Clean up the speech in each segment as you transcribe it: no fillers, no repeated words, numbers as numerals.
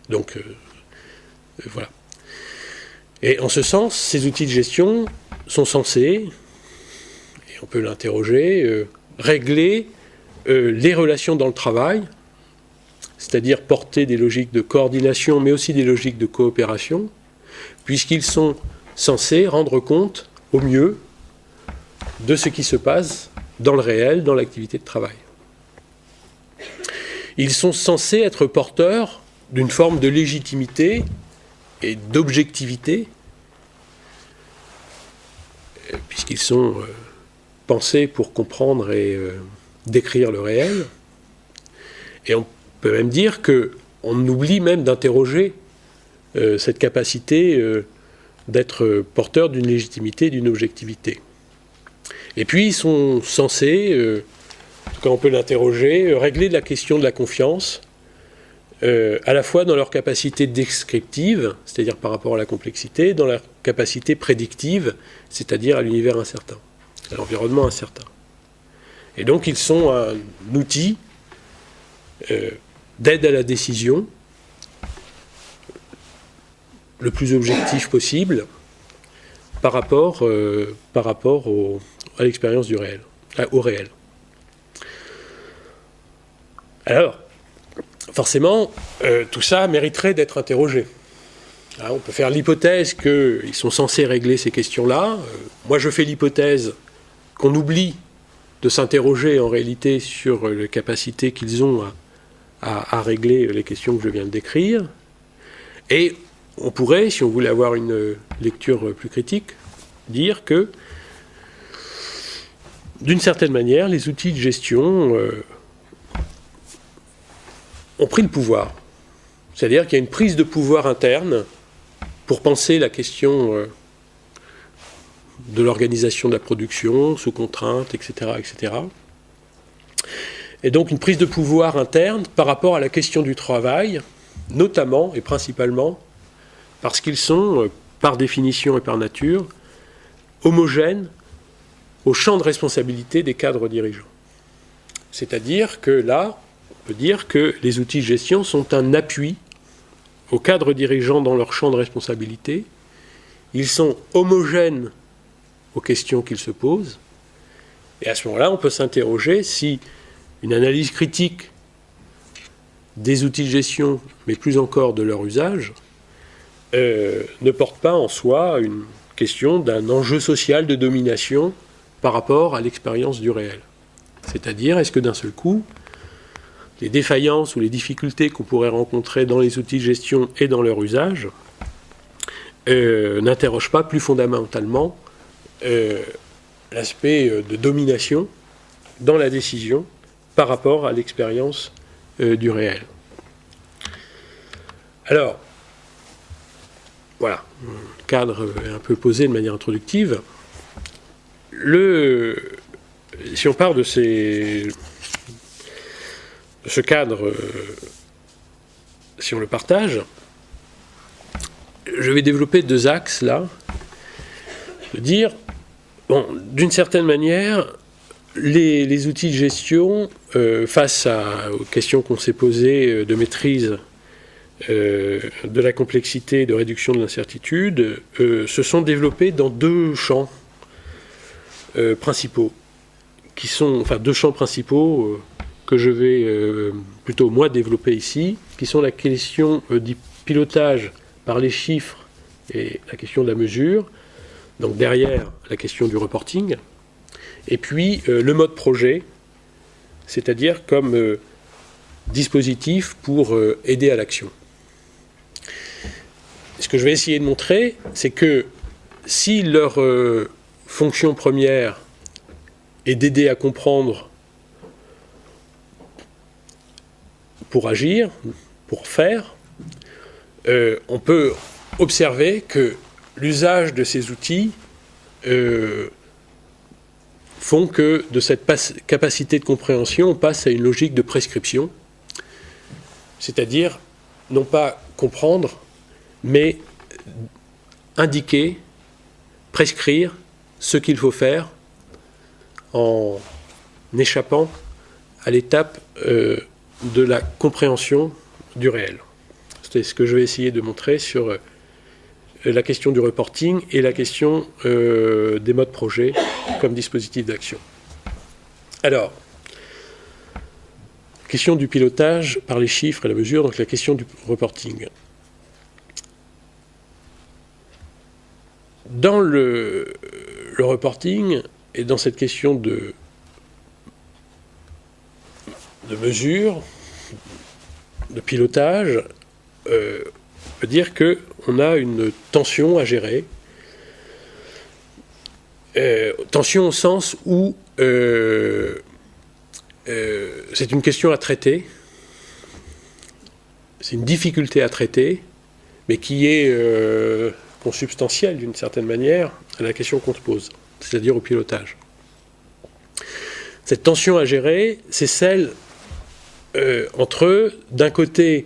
Donc, voilà. Et en ce sens, ces outils de gestion sont censés, et on peut l'interroger, régler les relations dans le travail, c'est-à-dire porter des logiques de coordination, mais aussi des logiques de coopération, puisqu'ils sont censés rendre compte au mieux de ce qui se passe dans le réel, dans l'activité de travail. Ils sont censés être porteurs d'une forme de légitimité et d'objectivité, puisqu'ils sont pensés pour comprendre et décrire le réel. Et on peut même dire qu'on oublie même d'interroger cette capacité d'être porteur d'une légitimité, d'une objectivité. Et puis ils sont censés, en tout cas on peut l'interroger, régler la question de la confiance, à la fois dans leur capacité descriptive, c'est-à-dire par rapport à la complexité, dans leur capacité prédictive, c'est-à-dire à l'univers incertain, à l'environnement incertain. Et donc ils sont un outil d'aide à la décision, le plus objectif possible, par rapport à l'expérience du réel, au réel. Alors, forcément, tout ça mériterait d'être interrogé. Alors, on peut faire l'hypothèse qu'ils sont censés régler ces questions-là. Moi, je fais l'hypothèse qu'on oublie de s'interroger en réalité sur les capacités qu'ils ont à régler les questions que je viens de décrire. Et on pourrait, si on voulait avoir une lecture plus critique, dire que, d'une certaine manière, les outils de gestion ont pris le pouvoir. C'est-à-dire qu'il y a une prise de pouvoir interne pour penser la question de l'organisation de la production, sous contrainte, etc., etc. Et donc une prise de pouvoir interne par rapport à la question du travail, notamment et principalement parce qu'ils sont, par définition et par nature, homogènes au champ de responsabilité des cadres dirigeants. C'est-à-dire que là, on peut dire que les outils de gestion sont un appui aux cadres dirigeants dans leur champ de responsabilité. Ils sont homogènes aux questions qu'ils se posent. Et à ce moment-là, on peut s'interroger si une analyse critique des outils de gestion, mais plus encore de leur usage, ne porte pas en soi une question d'un enjeu social de domination par rapport à l'expérience du réel. C'est-à-dire, est-ce que d'un seul coup, les défaillances ou les difficultés qu'on pourrait rencontrer dans les outils de gestion et dans leur usage n'interrogent pas plus fondamentalement l'aspect de domination dans la décision par rapport à l'expérience du réel. Alors, voilà, le cadre est un peu posé de manière introductive. Si on part de ce cadre, si on le partage, je vais développer deux axes là. De dire, bon, d'une certaine manière, les outils de gestion, face aux questions qu'on s'est posées de maîtrise de la complexité, de réduction de l'incertitude, se sont développés dans deux champs principaux, deux champs principaux que je vais plutôt moi développer ici, qui sont la question du pilotage par les chiffres et la question de la mesure, donc derrière la question du reporting, et puis le mode projet, c'est-à-dire comme dispositif pour aider à l'action. Ce que je vais essayer de montrer, c'est que si leur fonction première est d'aider à comprendre pour agir, pour faire, on peut observer que l'usage de ces outils font que de cette capacité de compréhension, on passe à une logique de prescription, c'est-à-dire non pas comprendre, mais indiquer, prescrire ce qu'il faut faire en échappant à l'étape de la compréhension du réel. C'est ce que je vais essayer de montrer sur la question du reporting et la question des modes projet comme dispositif d'action. Alors, question du pilotage par les chiffres et la mesure, donc la question du reporting. Dans le reporting et dans cette question de mesure, de pilotage, on peut dire qu'on a une tension à gérer. Tension au sens où c'est une question à traiter, c'est une difficulté à traiter, mais qui est consubstantielle d'une certaine manière à la question qu'on se pose, c'est-à-dire au pilotage. Cette tension à gérer, c'est celle entre, d'un côté,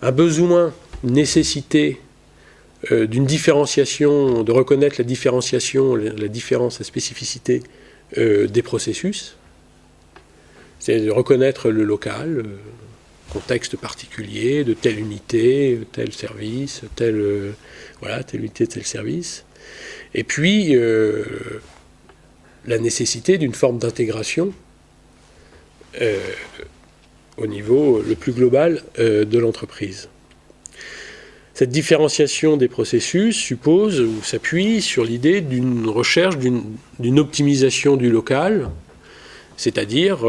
un besoin, une nécessité d'une différenciation, de reconnaître la différenciation, la différence, la spécificité des processus, c'est de reconnaître le local, le contexte particulier de telle unité, tel service, telle unité, tel service. Et puis, la nécessité d'une forme d'intégration au niveau le plus global de l'entreprise. Cette différenciation des processus suppose ou s'appuie sur l'idée d'une recherche d'une optimisation du local, c'est-à-dire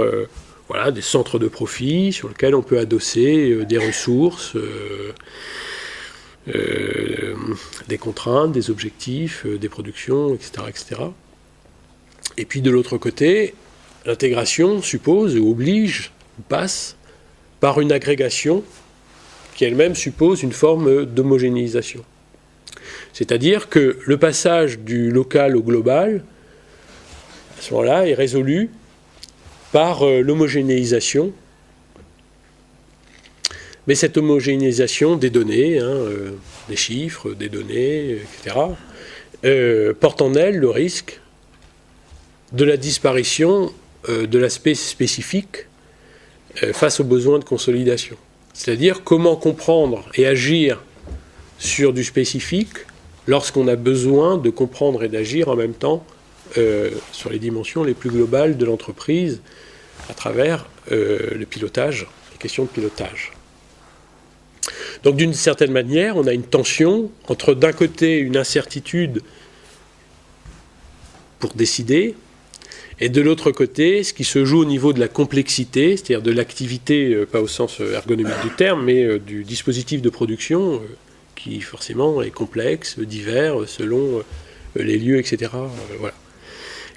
des centres de profit sur lesquels on peut adosser des ressources, des contraintes, des objectifs, des productions, etc., etc. Et puis de l'autre côté, l'intégration suppose ou oblige, ou passe, par une agrégation qui elle-même suppose une forme d'homogénéisation. C'est-à-dire que le passage du local au global, à ce moment-là, est résolu par l'homogénéisation, mais cette homogénéisation des données, des chiffres, des données, etc., porte en elle le risque de la disparition de l'aspect spécifique face aux besoins de consolidation. C'est-à-dire comment comprendre et agir sur du spécifique lorsqu'on a besoin de comprendre et d'agir en même temps sur les dimensions les plus globales de l'entreprise à travers le pilotage, les questions de pilotage. Donc d'une certaine manière, on a une tension entre d'un côté une incertitude pour décider, et de l'autre côté, ce qui se joue au niveau de la complexité, c'est-à-dire de l'activité, pas au sens ergonomique du terme, mais du dispositif de production, qui forcément est complexe, divers, selon les lieux, etc. Voilà.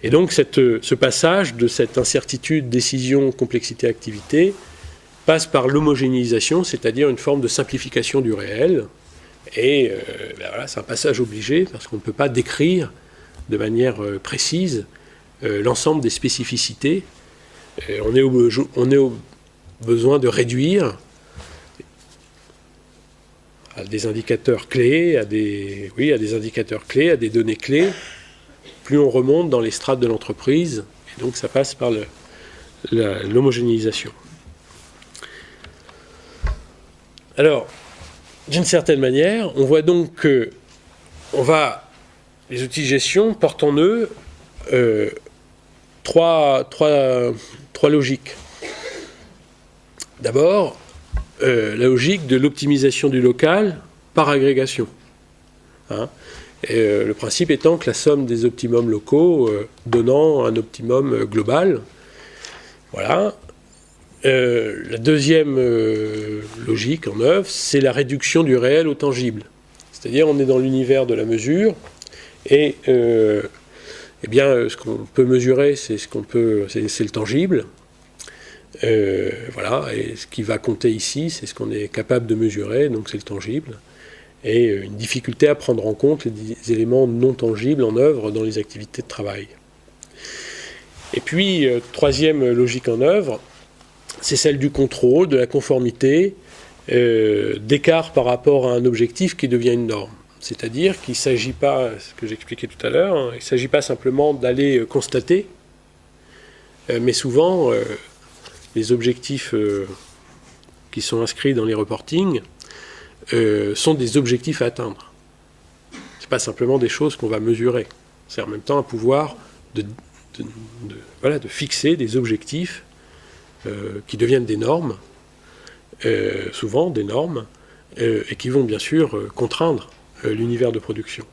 Et donc ce passage de cette incertitude, décision, complexité, activité, passe par l'homogénéisation, c'est-à-dire une forme de simplification du réel. Et c'est un passage obligé, parce qu'on ne peut pas décrire de manière précise l'ensemble des spécificités. On est au besoin de réduire à des indicateurs clés, à des indicateurs clés, à des données clés. Plus on remonte dans les strates de l'entreprise, et donc ça passe par l'homogénéisation. Alors, d'une certaine manière, on voit donc que les outils de gestion portent en eux trois logiques. D'abord, la logique de l'optimisation du local par agrégation. Le principe étant que la somme des optimums locaux donnant un optimum global. Voilà. La deuxième logique en œuvre, c'est la réduction du réel au tangible. C'est-à-dire, on est dans l'univers de la mesure, et ce qu'on peut mesurer, c'est le tangible. Et ce qui va compter ici, c'est ce qu'on est capable de mesurer, donc c'est le tangible. Et une difficulté à prendre en compte les éléments non tangibles en œuvre dans les activités de travail. Et puis, troisième logique en œuvre, c'est celle du contrôle, de la conformité, d'écart par rapport à un objectif qui devient une norme. C'est-à-dire qu'il ne s'agit pas, ce que j'expliquais tout à l'heure, il ne s'agit pas simplement d'aller constater, mais souvent, les objectifs qui sont inscrits dans les reportings sont des objectifs à atteindre. Ce n'est pas simplement des choses qu'on va mesurer. C'est en même temps un pouvoir de fixer des objectifs qui deviennent des normes, souvent des normes, et qui vont bien sûr contraindre l'univers de production.